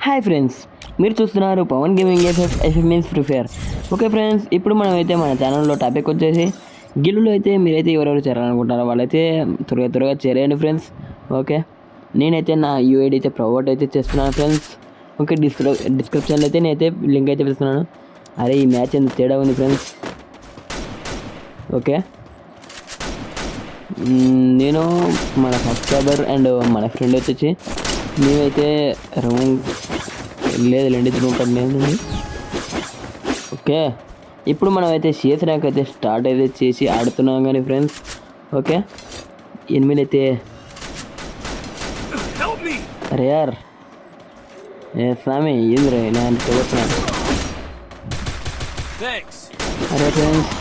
Hi friends, మీరు చూస్తున్నారు Pavan gaming F means free fire. Okay friends, ఇప్పుడు మనం అయితే మన ఛానల్లో టాపిక్ వచ్చేసి గిల్లులో అయితే మీరైతే ఎవరెవరు చేరాలనుకుంటారో వాళ్ళైతే త్వరగా చేరేయండి ఫ్రెండ్స్. ఓకే, నేనైతే నా యూఐడి అయితే ప్రొవైడ్ అయితే చేస్తున్నాను ఫ్రెండ్స్. ఓకే, డిస్క్రిప్షన్లో అయితే నేనైతే లింక్ అయితే పెడుతున్నాను. అరే ఈ మ్యాచ్ ఎంత తేడా ఉంది ఫ్రెండ్స్. ఓకే, నేను మన సబ్స్క్రైబర్ అండ్ మన ఫ్రెండ్ వచ్చేసి మేమైతే రౌండ్ లేదులేండి రూమ్ లేదు. ఓకే, ఇప్పుడు మనం అయితే సిఎస్ ర్యాంక్ అయితే స్టార్ట్ అయితే చేసి ఆడుతున్నాం కానీ ఫ్రెండ్స్. ఓకే, 8 అయితే అరే యార్ స్వామి ఏంద్రా నేను చూస్తున్నాను. అరే ఫ్రెండ్స్,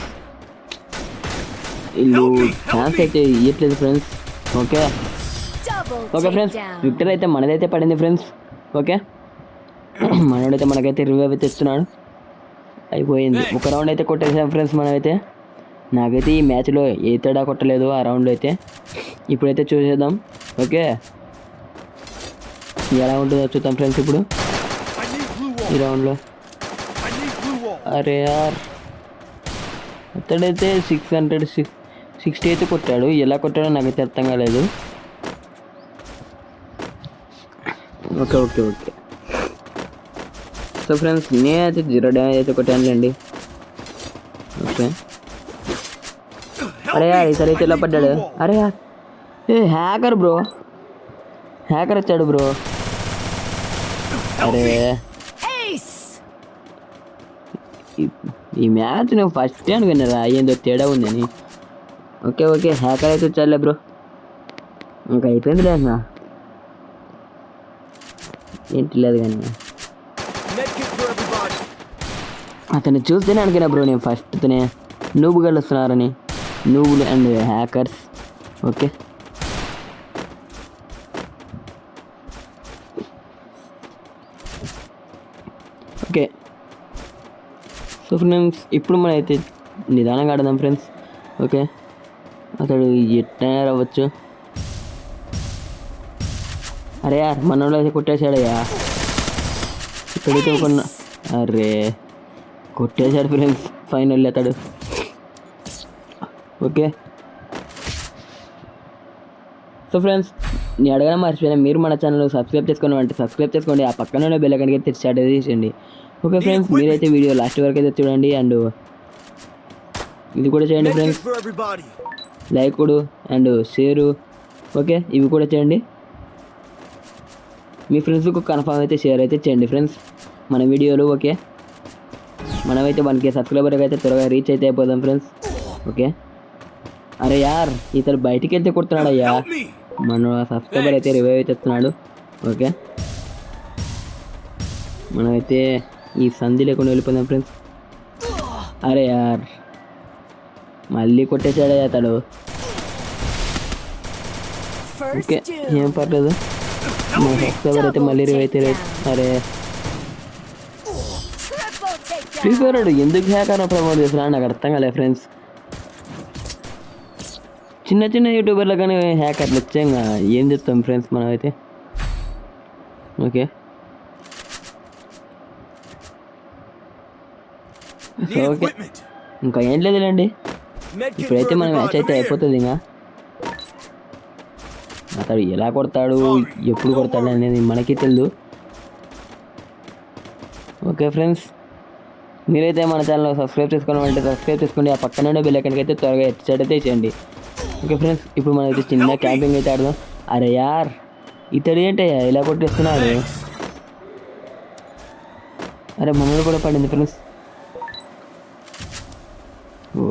వీళ్ళు ఛాన్స్ అయితే ఇవ్వట్లేదు friends. Okay okay friends, Victor అయితే మనదైతే పడింది ఫ్రెండ్స్. ఓకే, మనోడైతే మనకైతే రివ్యూ అయితే ఇస్తున్నాడు. అయిపోయింది, ఒక రౌండ్ అయితే కొట్టేసాం ఫ్రెండ్స్ మనమైతే. నాకైతే ఈ మ్యాచ్లో ఏ తేడా కొట్టలేదు ఆ రౌండ్లో అయితే. ఇప్పుడైతే చూసేద్దాం. ఓకే, ఎలా ఉంటుందో చూద్దాం ఫ్రెండ్స్ ఇప్పుడు ఈ రౌండ్లో. అరే యార్, అతడైతే 660 అయితే కొట్టాడు. ఎలా కొట్టాడో నాకైతే అర్థం కాలేదు. Okay okay okay so friends, నేనైతే 0 డ్యామేజ్ అయితే కొట్టానులేండి. ఓకే, అరే యార్ ఈసారి అయితే ఇలా పడ్డాడు. అరే యార్, హ్యాకర్ బ్రో, హ్యాకర్ వచ్చాడు బ్రో. అరే ఈ మ్యాచ్ నేను ఫస్ట్ అనుకున్నారా ఏందో తేడా ఉందని. ఓకే ఓకే, హ్యాకర్ అయితే వచ్చాడులే బ్రో. ఇంకా అయిపోయింది లేదా ఏంటి లేదు కానీ అతన్ని చూస్తేనే అనుకున్నా బ్రో నేను ఫస్ట్నే నూబుగాళ్ళు వస్తున్నారని. నూబులు and hackers. Okay, okay so friends, ఇప్పుడు మనం అయితే నిదానంగా ఆడదాం ఫ్రెండ్స్. ఓకే, అతడు ఎట్లా అవ్వచ్చు. అరే యార్ మనోళ్ళు అయితే కొట్టేశాడయ్యా. ఇక్కడైతే కొన్న అరే కొట్టేశాడు ఫ్రెండ్స్ ఫైనల్ అతడు. ఓకే సో ఫ్రెండ్స్, నేను అడగడం మర్చిపోయినా, మీరు మన ఛానల్ సబ్స్క్రైబ్ చేసుకోండి అంటే సబ్స్క్రైబ్ చేసుకోండి. ఆ పక్కనే బెల్ ఐకాన్ అయితే స్టార్ట్ అయితే చేయండి. ఓకే ఫ్రెండ్స్, మీరైతే వీడియో లాస్ట్ వరకు అయితే చూడండి అండ్ ఇది కూడా చేయండి ఫ్రెండ్స్, లైక్ కూడా అండ్ షేరు. ఓకే, ఇవి కూడా చేయండి. మీ ఫ్రెండ్స్కు కన్ఫర్మ్ అయితే షేర్ అయితే చేయండి ఫ్రెండ్స్ మన వీడియోలు. ఓకే, మనమైతే 1K సబ్స్క్రైబర్కి అయితే త్వరగా రీచ్ అయితే అయిపోదాం ఫ్రెండ్స్. ఓకే, అరే యార్ ఇతను బయటికి వెళ్తే కొడుతున్నాడు అయ్యా. మన సబ్స్క్రైబర్ అయితే రివైవ్ అయితే వస్తున్నాడు. ఓకే, మనమైతే ఈ సంధి లేకుండా వెళ్ళిపోదాం ఫ్రెండ్స్. అరే యార్ మళ్ళీ కొట్టేశాడే అతడు. ఓకే, ఏం పర్లేదు, మా సబ్స్క్రైబర్ అయితే మళ్ళీ రివైవ్ అయితే. అరే ఫ్రీ ఫైర్ ఎందుకు హ్యాకర్ ప్రమోట్ చేస్తున్నా నాకు అర్థం కాలేదు ఫ్రెండ్స్. చిన్న యూట్యూబర్లు కానీ హ్యాకర్లు వచ్చాక ఏం చెప్తాం ఫ్రెండ్స్ మనమైతే. ఓకే, ఓకే ఇంకా ఏం లేదులేండి, ఇప్పుడైతే మన మ్యాచ్ అయితే అయిపోతుంది. ఇంకా అతడు ఎలా కొడతాడు ఎప్పుడు కొడతాడు అనేది మనకి తెలియదు. ఓకే ఫ్రెండ్స్, మీరైతే మన ఛానల్ సబ్స్క్రైబ్ చేసుకోవాలంటే సబ్స్క్రైబ్ చేసుకోండి. ఆ పక్కనే బెల్ ఐకాన్ అయితే త్వరగా ఎట్సైడ్ అయితే చేయండి. ఓకే ఫ్రెండ్స్, ఇప్పుడు మనం అయితే చిన్న క్యాంపింగ్ అయితే ఆడదాం. అరే యార్ ఇతడు ఏంటయ్యా ఇలా కొట్టేస్తున్నాడు. అరే మనోడు కూడా పడింది ఫ్రెండ్స్. ఓ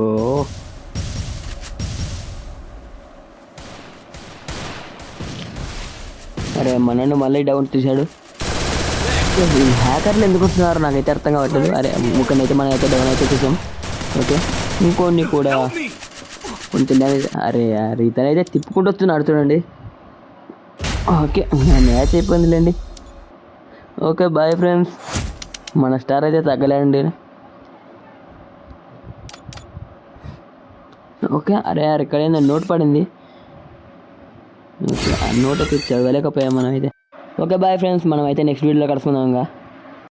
అరే మనోడు మళ్ళీ డౌన్ తీశాడు. హ్యాకర్లు ఎందుకు వస్తున్నారు నాకైతే అర్థం కావట్లేదు. అరే ముఖంలో మనం అయితే డౌన్ అయితే చూసాం. ఓకే, ఇంకొన్ని కూడా కొంచెం డ్యామేజ్. అరే అరే ఇతనైతే తిప్పుకుంటూ వస్తున్నాడు చూడండి. ఓకే, మ్యాచ్ అయిపోయిందిలేండి. ఓకే బాయ్ ఫ్రెండ్స్, మన స్టార్ అయితే తగ్గలేండి. ఓకే, అరే అరే ఇక్కడ ఏందో నోట్ పడింది. ఆ నోట్ అయితే చదవలేకపోయాం మనం అయితే. ఓకే బాయ్ ఫ్రెండ్స్, మనం అయితే నెక్స్ట్ వీడియోలో కలుసుకుందాం ఇంకా.